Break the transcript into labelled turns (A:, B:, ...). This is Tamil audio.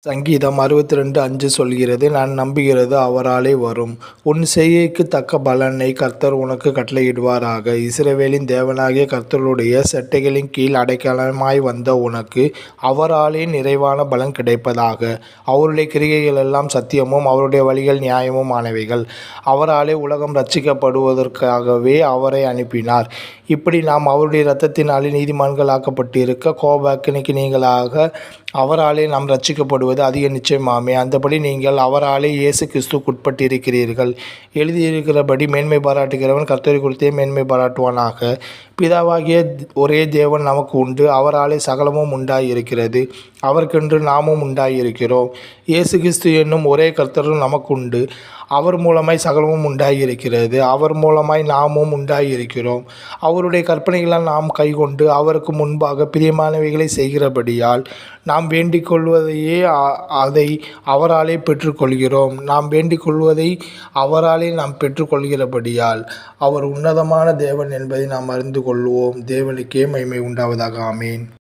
A: சங்கீதம் 62:5 சொல்கிறது, நான் நம்புகிறது அவராலே வரும். உன் செய்கைக்குத் தக்க பலனை கர்த்தர் உனக்குக் கட்டளையிடுவாராக. இஸ்ரவேலின் தேவனாகிய கர்த்தருடைய செட்டைகளின் கீழ் அடைக்கலமாய் வந்த உனக்கு அவராலே நிறைவான பலன் கிடைப்பதாக. அவருடைய கிரியைகளெல்லாம் சத்தியமும் அவருடைய வழிகள் நியாயமும் ஆனவைகள். அவராலே உலகம் இரட்சிக்கப்படுவதற்காகவே அவரை அனுப்பினார். இப்படி நாம் அவருடைய இரத்தத்தினாலே நீதிமான்கள் ஆக்கப்பட்டிருக்க, கோபாக்கினைக்கு நீங்களாக அவராலே நாம் இரட்சிக்கப்படுவது அதிக நிச்சயமாமே. அந்தபடி நீங்கள் அவராலே இயேசு கிறிஸ்துவுக்குட்பட்டிருக்கிறீர்கள். எழுதியிருக்கிறபடி, மேன்மை பாராட்டுகிறவன் கர்த்தரைக் குறித்தே மேன்மை பாராட்டுவானாக. பிதாவாகிய ஒரே தேவன் நமக்கு உண்டு. அவராலே சகலமும் உண்டாயிருக்கிறது. அவருக்கென்று நாமும் உண்டாயிருக்கிறோம். இயேசு கிறிஸ்து என்னும் ஒரே கர்த்தரும் நமக்குண்டு. அவர் மூலமாய் சகலமும் உண்டாயிருக்கிறது. அவர் மூலமாய் நாமும் உண்டாயிருக்கிறோம். அவருடைய கற்பனைகளால் நாம் கைக்கொண்டு அவருக்கு முன்பாக பிரியமானவைகளை செய்கிறபடியால் நாம் வேண்டிக் கொள்வதையே அதை அவராலே பெற்றுக்கொள்கிறோம். நாம் வேண்டிக் கொள்வதை அவராலே நாம் பெற்றுக்கொள்கிறபடியால் அவர் உன்னதமான தேவன் என்பதை நாம் அறிந்து கொள்வோம். தேவனுக்கே மகிமை உண்டாவதாக. ஆமேன்.